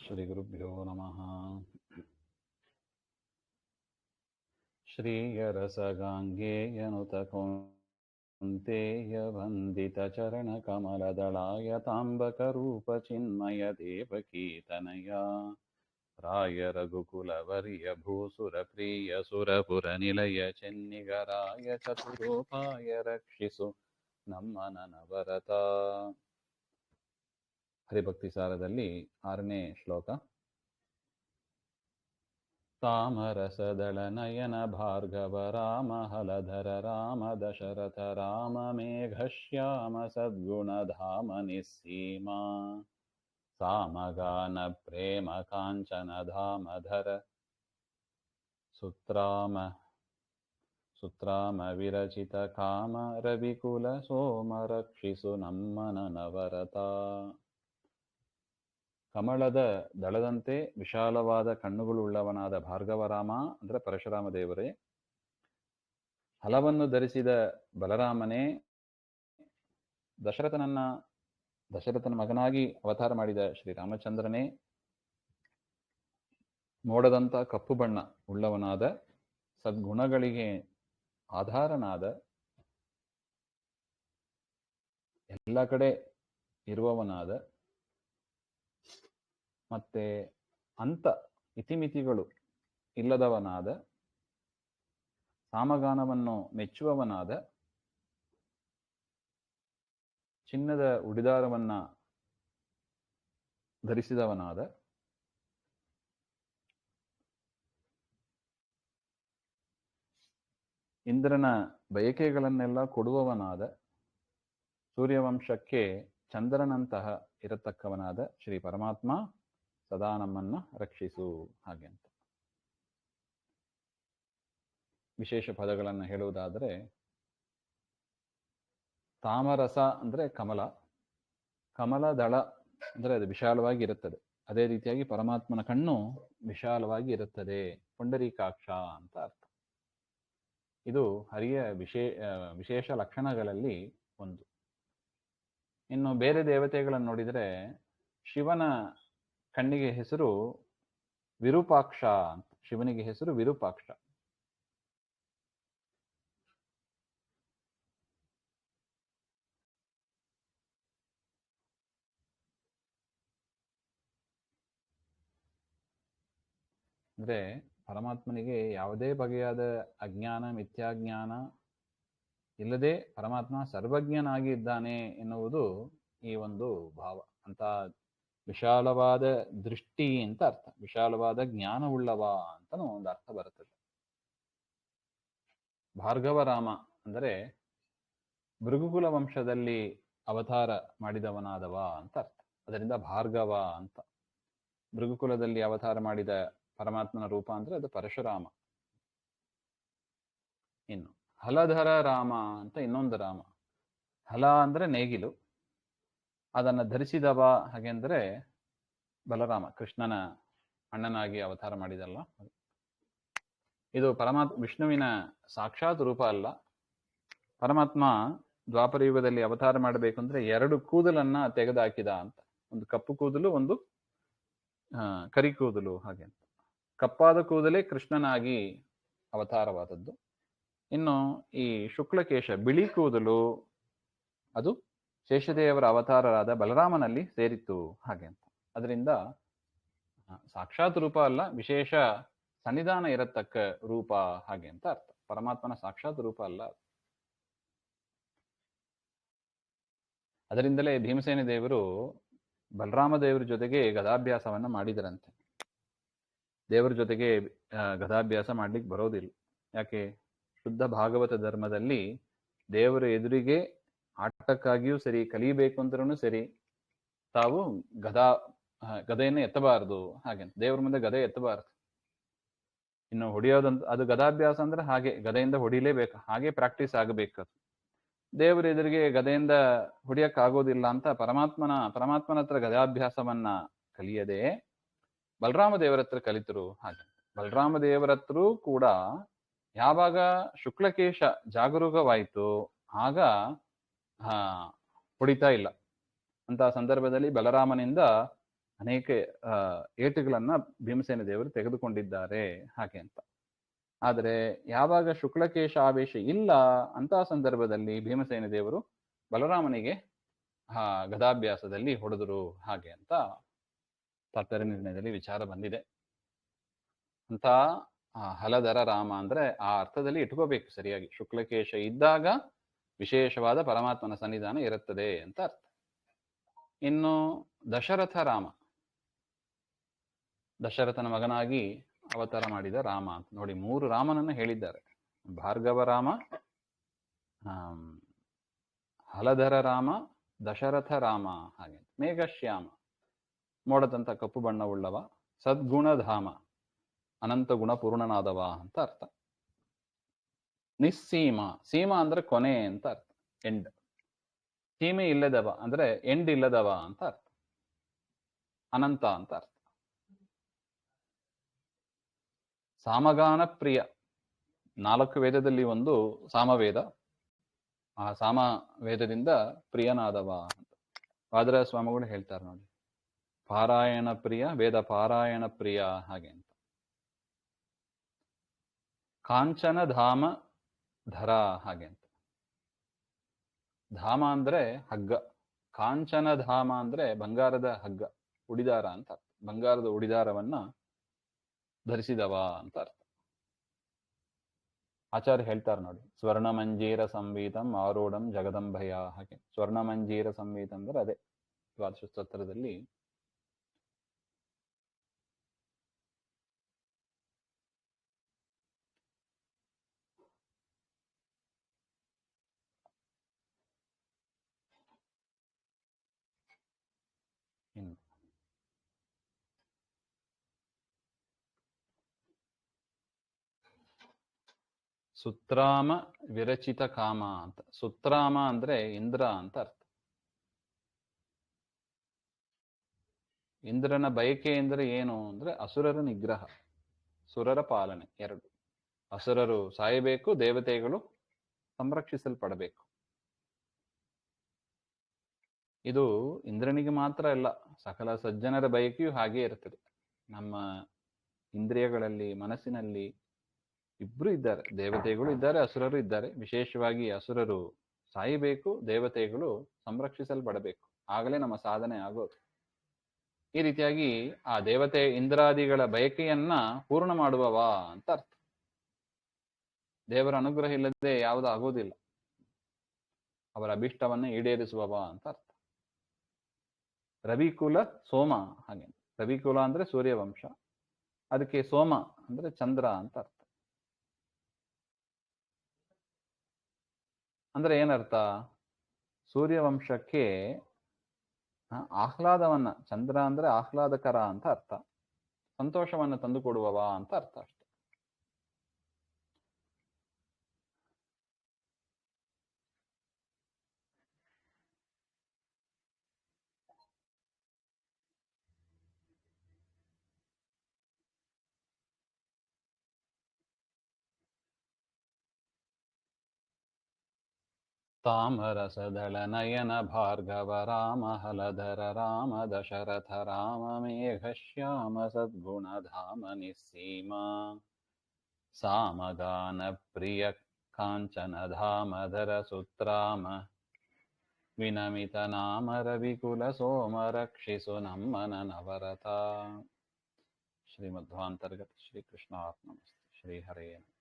ಶ್ರೀಗುರುಭ್ಯೋ ನಮಃ. ಶ್ರೀಯರಸಗಾಂಗೇಯನುತ ಕೌಂತೆಯ ವಂದಿತ ಚರಣ ಕಮಲದಳಾಯ ತಾಂಬಕರೂಪ ಚಿನ್ಮಯ ದೇವಕೀತನಯ ರಾಯ ರಘುಕುಲವರ್ಯ ಭೂಸುರ ಪ್ರಿಯ ಸುರಪುರ ನಿಲಯ ಚೆನ್ನಿಗರಾಯ ಚತುರೋಪಾಯ ರಕ್ಷಿಸು ನಮ್ಮ ನನವರತ. ಹರಿಭಕ್ತಿ ಸಾರದಲ್ಲಿ 6ನೇ ಶ್ಲೋಕ. ತಾಮರಸದಳ ನಯನ ಭಾರ್ಗವ ರಾಮ ಹಲಧರ ರಾಮ ದಶರಥ ರಾಮ ಮೇಘಶ್ಯಾಮ ಸದ್ಗುಣಧಾಮ ನಿಸ್ಸೀಮ ಸಾಮಗಾನ ಪ್ರೇಮ ಕಾಂಚನ ಧಾಮಧರ ಸುತ್ರಾಮ ವಿರಚಿತ ಕಾಮ ರವಿಕುಲ ಸೋಮ ರಕ್ಷಿಸು ನಮ್ಮನ ನವರತ. ಕಮಲದ ದಳದಂತೆ ವಿಶಾಲವಾದ ಕಣ್ಣುಗಳುಳ್ಳವನಾದ ಭಾರ್ಗವರಾಮ ಅಂದರೆ ಪರಶುರಾಮ ದೇವರೇ, ಹಲವನ್ನು ಧರಿಸಿದ ಬಲರಾಮನೇ, ದಶರಥನ ಮಗನಾಗಿ ಅವತಾರ ಮಾಡಿದ ಶ್ರೀರಾಮಚಂದ್ರನೇ, ಮೋಡದಂತ ಕಪ್ಪು ಬಣ್ಣ ಉಳ್ಳವನಾದ ಸದ್ಗುಣಗಳಿಗೆ ಆಧಾರನಾದ ಎಲ್ಲ ಕಡೆ ಇರುವವನಾದ ಮತ್ತೆ ಅಂತ ಇತಿಮಿತಿಗಳು ಇಲ್ಲದವನಾದ ಸಾಮಗಾನವನ್ನು ಮೆಚ್ಚುವವನಾದ ಚಿನ್ನದ ಉಡಿದಾರವನ್ನ ಧರಿಸಿದವನಾದ ಇಂದ್ರನ ಬಯಕೆಗಳನ್ನೆಲ್ಲ ಕೊಡುವವನಾದ ಸೂರ್ಯವಂಶಕ್ಕೆ ಚಂದ್ರನಂತಹ ಇರತಕ್ಕವನಾದ ಶ್ರೀ ಪರಮಾತ್ಮ ಸದಾ ನಮ್ಮನ್ನ ರಕ್ಷಿಸು. ಹಾಗೆ ಅಂತ ವಿಶೇಷ ಪದಗಳನ್ನು ಹೇಳುವುದಾದರೆ, ತಾಮರಸ ಅಂದ್ರೆ ಕಮಲ, ಕಮಲದಳ ಅಂದ್ರೆ ಅದು ವಿಶಾಲವಾಗಿ ಇರುತ್ತದೆ. ಅದೇ ರೀತಿಯಾಗಿ ಪರಮಾತ್ಮನ ಕಣ್ಣು ವಿಶಾಲವಾಗಿ ಇರುತ್ತದೆ, ಪುಂಡರೀಕಾಕ್ಷ ಅಂತ ಅರ್ಥ. ಇದು ಹರಿಯ ವಿಶೇಷ ಲಕ್ಷಣಗಳಲ್ಲಿ ಒಂದು. ಇನ್ನು ಬೇರೆ ದೇವತೆಗಳನ್ನು ನೋಡಿದರೆ ಶಿವನ ಕಣ್ಣಿಗೆ ಹೆಸರು ವಿರೂಪಾಕ್ಷ ಅಂತ. ಶಿವನಿಗೆ ಹೆಸರು ವಿರೂಪಾಕ್ಷ. ಅಂದ್ರೆ ಪರಮಾತ್ಮನಿಗೆ ಯಾವುದೇ ಬಗೆಯಾದ ಅಜ್ಞಾನ ಮಿಥ್ಯಾಜ್ಞಾನ ಇಲ್ಲದೆ ಪರಮಾತ್ಮ ಸರ್ವಜ್ಞನಾಗಿ ಇದ್ದಾನೆ ಎನ್ನುವುದು ಈ ಒಂದು ಭಾವ. ಅಂತ ವಿಶಾಲವಾದ ದೃಷ್ಟಿ ಅಂತ ಅರ್ಥ, ವಿಶಾಲವಾದ ಜ್ಞಾನವುಳ್ಳವ ಅಂತನೂ ಒಂದು ಅರ್ಥ ಬರುತ್ತದೆ. ಭಾರ್ಗವರಾಮ ಅಂದರೆ ಭೃಗುಕುಲ ವಂಶದಲ್ಲಿ ಅವತಾರ ಮಾಡಿದವನಾದವ ಅಂತ ಅರ್ಥ. ಅದರಿಂದ ಭಾರ್ಗವ ಅಂತ. ಭೃಗುಕುಲದಲ್ಲಿ ಅವತಾರ ಮಾಡಿದ ಪರಮಾತ್ಮನ ರೂಪ ಅಂದ್ರೆ ಅದು ಪರಶುರಾಮ. ಇನ್ನು ಹಲಧರ ರಾಮ ಅಂತ ಇನ್ನೊಂದು ರಾಮ. ಹಲ ಅಂದ್ರೆ ನೇಗಿಲು, ಅದನ್ನು ಧರಿಸಿದವ ಹಾಗೆಂದ್ರೆ ಬಲರಾಮ, ಕೃಷ್ಣನ ಅಣ್ಣನಾಗಿ ಅವತಾರ ಮಾಡಿದಲ್ಲ. ಇದು ವಿಷ್ಣುವಿನ ಸಾಕ್ಷಾತ್ ರೂಪ ಅಲ್ಲ. ಪರಮಾತ್ಮ ದ್ವಾಪರ ಯುಗದಲ್ಲಿ ಅವತಾರ ಮಾಡಬೇಕಂದ್ರೆ 2 ಕೂದಲನ್ನ ತೆಗೆದುಹಾಕಿದ ಅಂತ. ಒಂದು ಕಪ್ಪು ಕೂದಲು, ಒಂದು ಕರಿ ಕೂದಲು. ಹಾಗೆ ಅಂತ ಕಪ್ಪಾದ ಕೂದಲೇ ಕೃಷ್ಣನಾಗಿ ಅವತಾರವಾದದ್ದು. ಇನ್ನು ಈ ಶುಕ್ಲಕೇಶ ಬಿಳಿ ಕೂದಲು ಅದು ಶೇಷದೇವರ ಅವತಾರರಾದ ಬಲರಾಮನಲ್ಲಿ ಸೇರಿತ್ತು. ಹಾಗೆ ಅಂತ. ಅದರಿಂದ ಸಾಕ್ಷಾತ್ ರೂಪ ಅಲ್ಲ, ವಿಶೇಷ ಸನ್ನಿಧಾನ ಇರತಕ್ಕ ರೂಪ ಹಾಗೆ ಅಂತ ಅರ್ಥ. ಪರಮಾತ್ಮನ ಸಾಕ್ಷಾತ್ ರೂಪ ಅಲ್ಲ. ಅದರಿಂದಲೇ ಭೀಮಸೇನ ದೇವರು ಬಲರಾಮ ದೇವರ ಜೊತೆಗೆ ಗದಾಭ್ಯಾಸವನ್ನ ಮಾಡಿದರಂತೆ. ದೇವರ ಜೊತೆಗೆ ಗದಾಭ್ಯಾಸ ಮಾಡ್ಲಿಕ್ಕೆ ಬರೋದಿಲ್ಲ. ಯಾಕೆ? ಶುದ್ಧ ಭಾಗವತ ಧರ್ಮದಲ್ಲಿ ದೇವರ ಎದುರಿಗೆ ಆಟಕ್ಕಾಗಿಯೂ ಸರಿ, ಕಲಿಯಬೇಕು ಅಂದ್ರೂ ಸರಿ, ತಾವು ಗದೆಯನ್ನು ಎತ್ತಬಾರದು. ಹಾಗೆ ದೇವರ ಮುಂದೆ ಗದೆ ಎತ್ತಬಾರದು. ಇನ್ನು ಹೊಡೆಯೋದಂತ ಅದು ಗದಾಭ್ಯಾಸ ಅಂದ್ರೆ ಹಾಗೆ ಗದೆಯಿಂದ ಹೊಡಿಲೇಬೇಕು, ಹಾಗೆ ಪ್ರಾಕ್ಟೀಸ್ ಆಗಬೇಕು. ದೇವರ ಎದುರಿಗೆ ಗದೆಯಿಂದ ಹೊಡಿಯಕ್ಕಾಗೋದಿಲ್ಲ ಅಂತ ಪರಮಾತ್ಮನ ಹತ್ರ ಗದಾಭ್ಯಾಸವನ್ನ ಕಲಿಯದೆ ಬಲರಾಮ ದೇವರ ಹತ್ರ ಕಲಿತರು. ಹಾಗೆ ಬಲರಾಮ ದೇವರ ಹತ್ರ ಕೂಡ ಯಾವಾಗ ಶುಕ್ಲಕೇಶ ಜಾಗರೂಕವಾಯಿತು ಆಗ ಹೊಡಿತಾ ಇಲ್ಲ. ಅಂತ ಸಂದರ್ಭದಲ್ಲಿ ಬಲರಾಮನಿಂದ ಅನೇಕ ಏಟುಗಳನ್ನ ಭೀಮಸೇನ ದೇವರು ತೆಗೆದುಕೊಂಡಿದ್ದಾರೆ ಹಾಗೆ ಅಂತ. ಆದರೆ ಯಾವಾಗ ಶುಕ್ಲಕೇಶ ಆವೇಶ ಇಲ್ಲ ಅಂತ ಸಂದರ್ಭದಲ್ಲಿ ಭೀಮಸೇನ ದೇವರು ಬಲರಾಮನಿಗೆ ಗದಾಭ್ಯಾಸದಲ್ಲಿ ಹೊಡೆದರು ಹಾಗೆ ಅಂತ ತಾತ್ಪರ್ಯ ನಿರ್ಣಯದಲ್ಲಿ ವಿಚಾರ ಬಂದಿದೆ ಅಂತ. ಹಲಧರ ರಾಮ ಅಂದ್ರೆ ಆ ಅರ್ಥದಲ್ಲಿ ಇಟ್ಕೋಬೇಕು ಸರಿಯಾಗಿ. ಶುಕ್ಲಕೇಶ ಇದ್ದಾಗ ವಿಶೇಷವಾದ ಪರಮಾತ್ಮನ ಸನ್ನಿಧಾನ ಇರುತ್ತದೆ ಅಂತ ಅರ್ಥ. ಇನ್ನು ದಶರಥ ರಾಮ, ದಶರಥನ ಮಗನಾಗಿ ಅವತಾರ ಮಾಡಿದ ರಾಮ ಅಂತ ನೋಡಿ 3 ರಾಮನನ್ನ ಹೇಳಿದ್ದಾರೆ. ಭಾರ್ಗವ ರಾಮ, ಹಲಧರ ರಾಮ, ದಶರಥ ರಾಮ ಹಾಗೆ. ಮೇಘಶ್ಯಾಮ ಮೋಡದಂತ ಕಪ್ಪು ಬಣ್ಣವುಳ್ಳವ, ಸದ್ಗುಣಧಾಮ ಅನಂತ ಗುಣ ಪೂರ್ಣನಾದವ ಅಂತ ಅರ್ಥ. ನಿಸ್ಸೀಮ, ಸೀಮ ಅಂದ್ರೆ ಕೊನೆ ಅಂತ ಅರ್ಥ, ಎಂಡ್. ಸೀಮೆ ಇಲ್ಲದವ ಅಂದ್ರೆ ಎಂಡ್ ಇಲ್ಲದವ ಅಂತ ಅರ್ಥ, ಅನಂತ ಅಂತ ಅರ್ಥ. ಸಾಮಗಾನ ಪ್ರಿಯ, 4 ವೇದದಲ್ಲಿ ಒಂದು ಸಾಮವೇದ, ಆ ಸಾಮ ವೇದದಿಂದ ಪ್ರಿಯನಾದವ ಅಂತ ವಾದರಾಜ ಸ್ವಾಮಿಗಳು ಹೇಳ್ತಾರೆ ನೋಡಿ. ಪಾರಾಯಣ ಪ್ರಿಯ, ವೇದ ಪಾರಾಯಣ ಪ್ರಿಯ ಹಾಗೆ ಅಂತ. ಕಾಂಚನ ಧಾಮ ಧರ ಹಾಗೆ ಅಂತ. ಧಾಮ ಅಂದ್ರೆ ಹಗ್ಗ, ಕಾಂಚನ ಧಾಮ ಅಂದ್ರೆ ಬಂಗಾರದ ಹಗ್ಗ, ಉಡಿದಾರ ಅಂತ ಅರ್ಥ. ಬಂಗಾರದ ಉಡಿದಾರವನ್ನ ಧರಿಸಿದವ ಅಂತ ಅರ್ಥ. ಆಚಾರ್ಯ ಹೇಳ್ತಾರೆ ನೋಡಿ, ಸ್ವರ್ಣಮಂಜೀರ ಸಂವೀತಂ ಆರೂಢಂ ಜಗದಂಬಯ ಹಾಗೆ. ಸ್ವರ್ಣಮಂಜೀರ ಸಂವೀತ ಅಂದ್ರೆ ಅದೇ ದ್ವಾದಶ ಸ್ತೋತ್ರದಲ್ಲಿ ಸುತ್ರಾಮ ವಿರಚಿತ ಕಾಮ ಅಂತ. ಸುತ್ರಾಮ ಅಂದ್ರೆ ಇಂದ್ರ ಅಂತ ಅರ್ಥ. ಇಂದ್ರನ ಬಯಕೆ ಎಂದರೆ ಏನು ಅಂದ್ರೆ ಅಸುರರ ನಿಗ್ರಹ, ಸುರರ ಪಾಲನೆ. 2 ಅಸುರರು ಸಾಯಬೇಕು, ದೇವತೆಗಳು ಸಂರಕ್ಷಿಸಲ್ಪಡಬೇಕು. ಇದು ಇಂದ್ರನಿಗೆ ಮಾತ್ರ ಅಲ್ಲ, ಸಕಲ ಸಜ್ಜನರ ಬಯಕೆಯೂ ಹಾಗೆ ಇರ್ತದೆ. ನಮ್ಮ ಇಂದ್ರಿಯಗಳಲ್ಲಿ, ಮನಸ್ಸಿನಲ್ಲಿ ಇಬ್ರು ಇದ್ದಾರೆ, ದೇವತೆಗಳು ಇದ್ದಾರೆ, ಅಸುರರು ಇದ್ದಾರೆ. ವಿಶೇಷವಾಗಿ ಅಸುರರು ಸಾಯಬೇಕು, ದೇವತೆಗಳು ಸಂರಕ್ಷಿಸಲ್ಪಡಬೇಕು, ಆಗಲೇ ನಮ್ಮ ಸಾಧನೆ ಆಗೋದು. ಈ ರೀತಿಯಾಗಿ ಆ ದೇವತೆ ಇಂದ್ರಾದಿಗಳ ಬಯಕೆಯನ್ನ ಪೂರ್ಣ ಮಾಡುವವ ಅಂತ ಅರ್ಥ. ದೇವರ ಅನುಗ್ರಹ ಇಲ್ಲದೆ ಯಾವುದು ಆಗೋದಿಲ್ಲ, ಅವರ ಅಭಿಷ್ಟವನ್ನ ಈಡೇರಿಸುವವ ಅಂತ ಅರ್ಥ. ರವಿಕುಲ ಸೋಮ ಹಾಗೆ. ರವಿಕುಲ ಅಂದ್ರೆ ಸೂರ್ಯವಂಶ, ಅದಕ್ಕೆ ಸೋಮ ಅಂದ್ರೆ ಚಂದ್ರ ಅಂತ ಅರ್ಥ. ಅಂದ್ರೆ ಏನರ್ಥ? ಸೂರ್ಯವಂಶಕ್ಕೆ ಆಹ್ಲಾದವನ್ನ, ಚಂದ್ರ ಅಂದ್ರೆ ಆಹ್ಲಾದಕರ ಅಂತ ಅರ್ಥ, ಸಂತೋಷವನ್ನು ತಂದು ಕೊಡುವವ ಅಂತ ಅರ್ಥ ಅಷ್ಟೆ. ತಾಮರಸದಳ ನಯನ ಭಾರ್ಗವ ರಾಮ ಹಲಧರ ರಾಮ ದಶರಥ ರಾಮ ಮೇಘಶ್ಯಾಮ ಸದ್ಗುಣಧಾಮ ನಿಸ್ಸೀಮ ಸಾಮಗಾನ ಪ್ರಿಯ ಕಾಂಚನ ಧಾಮಧರ ಸುತ್ರಾಮ ವಿನಮಿತ ನಾಮ ರವಿಕುಲ ಸೋಮ ರಕ್ಷಿಸು ನಮ್ಮನ ನವರತ. ಶ್ರೀಮಧ್ವಾಂತರ್ಗತ ಶ್ರೀಕೃಷ್ಣಾರ್ಪಣಮಸ್ತು. ಶ್ರೀಹರೇ ನಮಃ.